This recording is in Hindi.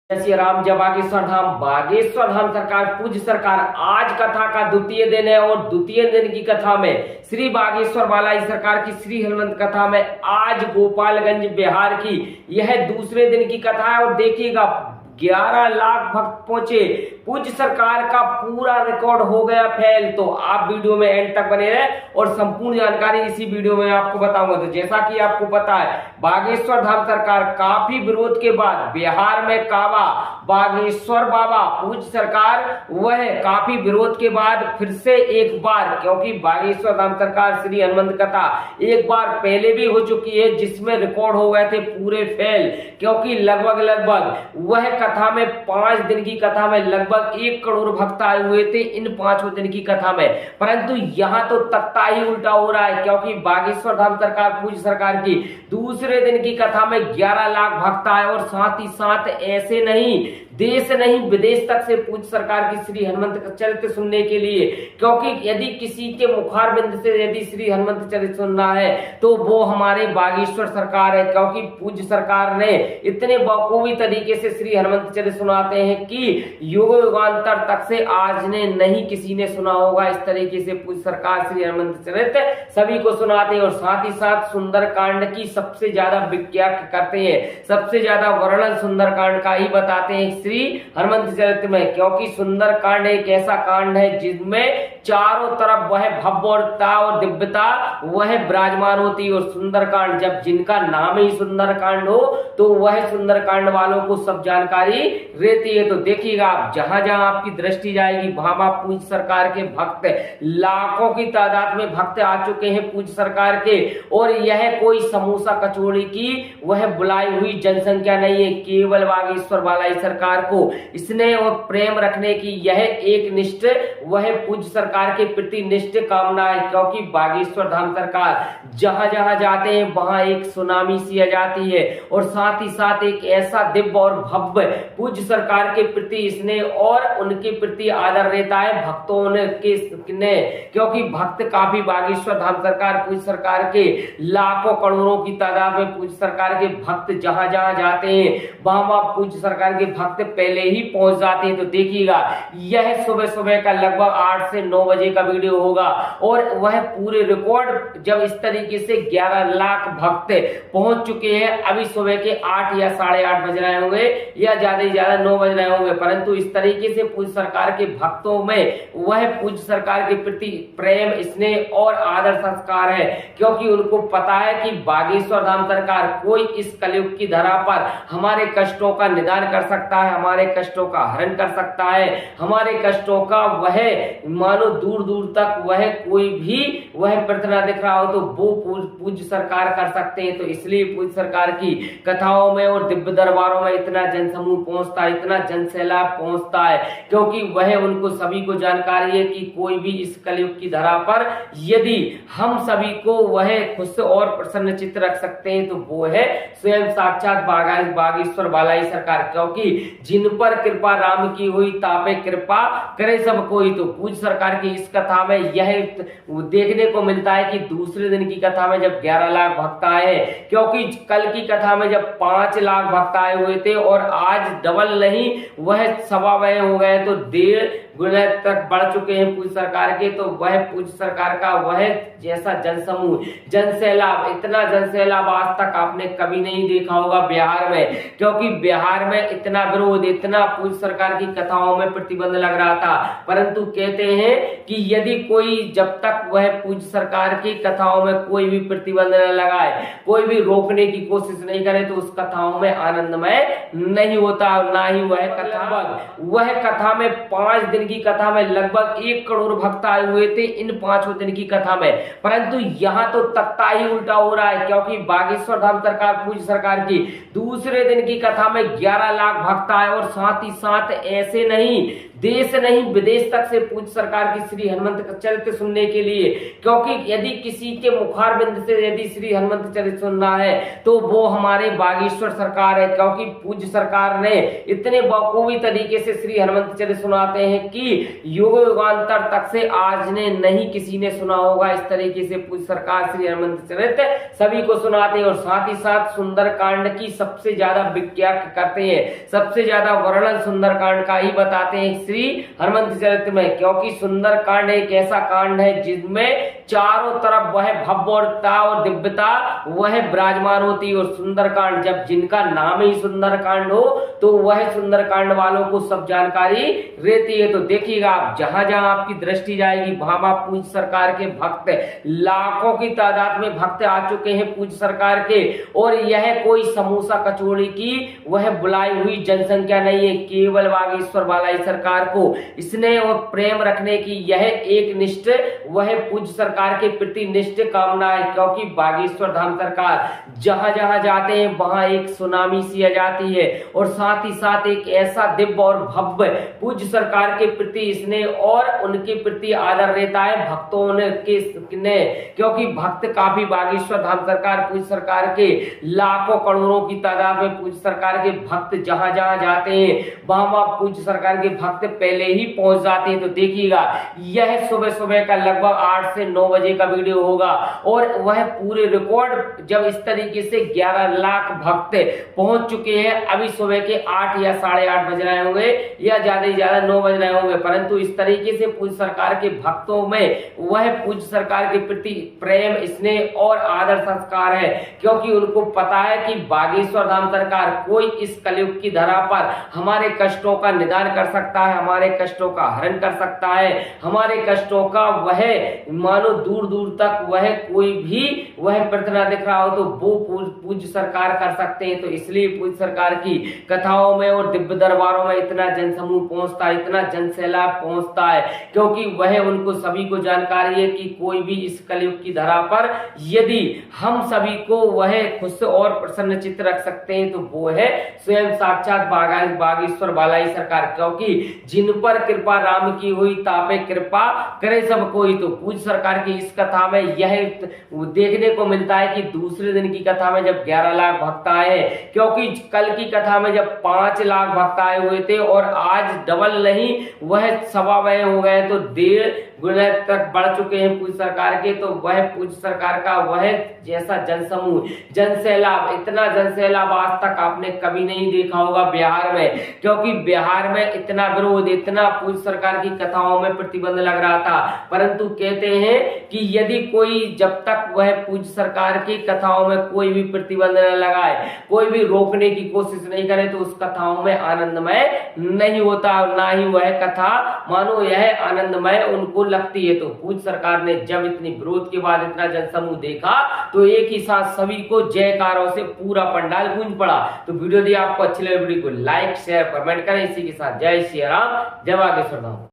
श्री राम जय बागेश्वर धाम। बागेश्वर धाम सरकार पूज्य सरकार आज कथा का द्वितीय दिन है और द्वितीय दिन की कथा में श्री बागेश्वर बालाई सरकार की श्री हनुमंत कथा में आज गोपालगंज बिहार की यह दूसरे दिन की कथा है। और देखिएगा 11 लाख भक्त पहुंचे, पूज्य सरकार का पूरा रिकॉर्ड हो गया फेल। तो आप वीडियो में एंड तक बने रहे और संपूर्ण जानकारी इसी वीडियो में आपको बताऊंगा। तो जैसा कि आपको पता है, बागेश्वर धाम सरकार काफी विरोध के बाद बिहार में काबा बागेश्वर बाबा पूज्य सरकार वह काफी विरोध के बाद फिर से एक बार, क्योंकि बागेश्वर धाम सरकार श्री हनुमंत कथा एक बार पहले भी हो चुकी है जिसमें रिकॉर्ड हो गए थे पूरे फेल, क्योंकि लगभग वह कथा में 5 दिन की कथा में लगभग 1 करोड़ भक्त आए हुए थे इन 5 दिन की कथा में। परंतु यहाँ तो तख्ता ही उल्टा हो रहा है, क्योंकि बागेश्वर धाम सरकार पूज्य सरकार की दूसरे दिन की कथा में 11 लाख भक्त आए और साथ ही साथ ऐसे नहीं देश नहीं विदेश तक से पूज्य सरकार की श्री हनुमंत चरित्र सुनने के लिए, क्योंकि यदि किसी के मुखार बिंद से यदि श्री हनुमंत चरित्र सुनना है तो वो हमारे बागेश्वर सरकार है, क्योंकि पूज्य सरकार ने इतने बखूबी तरीके से श्री हनुमंत चरित्र सुनाते हैं कि युग युगांतर तक से आज ने नहीं किसी ने सुना होगा। इस तरीके से पूज्य सरकार श्री हनुमंत चरित्र सभी को सुनाते हैं और साथ ही साथ सुंदर कांड की सबसे ज्यादा व्याख्या करते हैं, सबसे ज्यादा वर्णन सुंदर कांड का ही बताते हैं श्री हनुमंत चरित्र में, क्योंकि सुंदर कांड एक ऐसा कांड है जिसमें चारों तरफ वह भव्यता और दिव्यता वह विराजमान होती है। और सुंदर कांड जब जिनका नाम ही सुंदर कांड हो तो वह सुंदर कांड वालों को सब जानकारी रहती है। तो देखिएगा आप जहां जहां आपकी दृष्टि जाएगी वहां पूज्य सरकार के भक्त लाखों की तादाद में भक्त आ चुके हैं पूज्य सरकार के। और यह कोई समोसा कचौड़ी की वह बुलाई हुई जनसंख्या नहीं है, केवल बागेश्वर बालाई सरकार को स्नेह और प्रेम रखने की यह एक निष्ठ वह पूज्य सरकार के प्रति निष्ठ कामना है, क्योंकि बागेश्वर धाम सरकार जहां जहां जाते हैं वहां एक सुनामी सी आ जाती है और साथ ही साथ एक ऐसा दिव्य और भव्य पूज्य सरकार के प्रति स्नेह और उनके प्रति आदर रहता है भक्तों ने, क्योंकि भक्त काफी बागेश्वर धाम सरकार पूज्य सरकार के लाखों करोड़ों की तादाद में पूज्य सरकार के भक्त जहां जहां जाते हैं वहां पूज्य सरकार के भक्त पहले ही पहुंच जाते हैं। तो देखिएगा यह सुबह सुबह का लगभग 8 से 9 बजे का वीडियो होगा और वह पूरे रिकॉर्ड जब इस तरीके से 11 लाख भक्त पहुंच चुके हैं, अभी सुबह के 8 या 8:30 बज रहे होंगे या ज्यादा से ज्यादा 9 बज रहे होंगे, परंतु इस तरीके से पूज्य सरकार के भक्तों में वह पूज्य सरकार के प्रति प्रेम स्नेह और आदर संस्कार है, क्योंकि उनको पता है कि बागेश्वर धाम सरकार कोई इस कलयुग की धरा पर हमारे कष्टों का निदान कर सकता है, हमारे कष्टों का हरण कर सकता है, हमारे कष्टों का वह मानो दूर दूर तक वह कोई भी वह प्रार्थना दिख रहा हो तो वो पूज्य सरकार कर सकते हैं। तो इसलिए पूज्य सरकार की कथाओं में और दिव्य दरबारों में इतना जनसमूह पहुंचता है, इतना जनसैलाब पहुंचता है, क्योंकि वह उनको सभी को जानकारी है कि कोई भी इस कलयुग की धरा पर यदि हम सभी को वह खुश और प्रसन्न चित्त रख सकते हैं तो वो है स्वयं साक्षात बागेश्वर बालाई सरकार, क्योंकि जिन पर कृपा राम की हुई तापे कृपा करे सब कोई। तो पूज्य सरकार की इस कथा में यह देखने को मिलता है कि दूसरे दिन की कथा में जब 11 लाख भक्त आए, क्योंकि कल की कथा में जब 5 लाख भक्त आए हुए थे और आज डबल नहीं वह 2.25 हो गए, तो 1.5 गुना तक बढ़ चुके हैं पूज्य सरकार के। तो वह पूज्य सरकार का वह जैसा जनसमूह जनसैलाब, इतना जनसैलाब आज तक आपने कभी नहीं देखा होगा बिहार में, क्योंकि बिहार में इतना विरोध, इतना पूज्य सरकार की कथाओं में प्रतिबंध लग रहा था। परंतु कहते हैं कि यदि कोई जब तक वह पूज्य सरकार की कथाओं में कोई भी प्रतिबंध न लगाए, कोई भी रोकने की कोशिश नहीं करे तो उस कथाओं में आनंदमय नहीं होता, ना ही वह कथा में 5 दिन की कथा में लगभग 1 करोड़ भक्त आए हुए थे इन 5 दिन की कथा में। परंतु यहाँ तो तख्ता ही उल्टा हो रहा है, क्योंकि बागेश्वर धाम सरकार पूज्य सरकार की दूसरे दिन की कथा में 11 लाख भक्त आए और साथ ही साथ ऐसे नहीं देश नहीं विदेश तक से पूज्य सरकार की श्री हनुमंत चरित्र सुनने के लिए, क्योंकि यदि किसी के मुखार बिंद से यदि श्री हनुमंत चरित्र सुनना है तो वो हमारे बागेश्वर सरकार है, क्योंकि पूज्य सरकार ने इतने बखूबी तरीके से श्री हनुमंत चरित्र सुनाते हैं कि कि युग युगांतर तक से आज ने नहीं किसी ने सुना होगा। इस तरीके से पूज्य सरकार श्री हरमंदिर चरित्र सभी को सुनाते हैं और साथ ही साथ सुंदरकांड की सबसे ज्यादा व्याख्या करते हैं, सबसे ज्यादा वर्णन सुंदरकांड का ही बताते हैं श्री हरमंदिर चरित्र में, क्योंकि सुंदरकांड एक ऐसा कांड है जिसमें चारों तरफ वह भव्यता और दिव्यता वह विराजमान होती है। और सुंदरकांड जब जिनका नाम ही सुंदरकांड हो तो वह सुंदरकांड वालों को सब जानकारी रहती है। तो देखिएगा आप जहां जहां आपकी दृष्टि जाएगी वहां पूज्य सरकार के भक्त, लाखों की तादाद में भक्त आ चुके हैं पूज्य सरकार के। और यह कोई समोसा कचौड़ी की वह बुलाई हुई जनसंख्या नहीं है, केवल बागेश्वर बालाई सरकार को स्नेह और प्रेम रखने की यह एक निष्ठ वह पूज्य सरकार के प्रति निष्ठ कामना है। क्योंकि बागेश्वर धाम सरकार जहां जहां जाते हैं वहां एक सुनामी सी आ जाती है और साथ ही साथ एक ऐसा दिव्य और भव्य पूज्य सरकार के प्रति स्नेह और उनके प्रति आदर रहता है भक्तों ने, क्योंकि भक्त काफी बागेश्वर धाम सरकार पूज्य सरकार के लाखों करोड़ों की तादाद में पूज्य सरकार के भक्त जहां जहां जाते हैं वहां पूज्य सरकार के भक्त पहले ही पहुंच जाते हैं। तो देखिएगा यह सुबह सुबह का लगभग 8 से 9 बजे का वीडियो होगा और वह पूरे रिकॉर्ड जब इस तरीके से 11 लाख भक्त पहुंच चुके हैं। अभी सुबह के 8 या 8:30 बज रहे होंगे या ज्यादा से ज्यादा 9 बज रहे होंगे, परंतु इस तरीके से पूज्य सरकार के भक्तों में वह पूज्य सरकार के प्रति प्रेम, स्नेह और आदर संस्कार है। क्योंकि उनको पता है कि बागेश्वर धाम सरकार कोई इस कलयुग की धरा पर हमारे कष्टों का निदान कर सकता है, हमारे कष्टों का हरण कर सकता है, हमारे कष्टों का वह मानो दूर दूर तक वह कोई भी वह प्रार्थना दिख रहा हो तो वो पूज्य सरकार कर सकते हैं। तो इसलिए पूज्य सरकार की कथाओं में और दिव्य दरबारों में इतना जनसमूह पहुंचता है, इतना जनसैलाब पहुंचता है, क्योंकि वह उनको सभी को जानकारी है कि कोई भी इस कलयुग की धरा पर यदि हम सभी को वह खुश और प्रसन्नचित्त रख सकते हैं तो वो है स्वयं साक्षात बागेश्वर बालाई सरकार। क्योंकि जिन पर कृपा राम की हुई तापे कृपा करे सब कोई। तो पूज्य सरकार की इस कथा में यह देखने को मिलता है कि दूसरे दिन की कथा में जब 11 लाख भक्त आए, क्योंकि कल की कथा में जब 5 लाख भक्त आए हुए थे और आज डबल नहीं वह 2.25 हो गए, तो 1.5 गुना तक बढ़ चुके हैं पूज्य सरकार के। तो वह पूज्य सरकार का वह जैसा जनसमूह, जनसैलाब, इतना जनसैलाब आज तक आपने कभी नहीं देखा होगा बिहार में। क्योंकि बिहार में इतना विरोध, इतना पूज्य सरकार की कथाओं में प्रतिबंध लग रहा था, परंतु कहते हैं कि यदि कोई जब तक वह पूज्य सरकार की कथाओं में कोई भी प्रतिबंध न लगाए, कोई भी रोकने की कोशिश नहीं करे तो उस कथाओं में आनंदमय नहीं होता, ना ही वह कथा मानो यह आनंदमय उनको लगती है। तो पूज्य सरकार ने जब इतनी विरोध के बाद इतना जनसमूह देखा तो एक ही साथ सभी को जयकारों से पूरा पंडाल गूंज पड़ा। तो वीडियो यदि आपको अच्छी लगे वीडियो को लाइक शेयर कमेंट करें। इसी के साथ जय श्री राम, जय बागेश्वर धाम।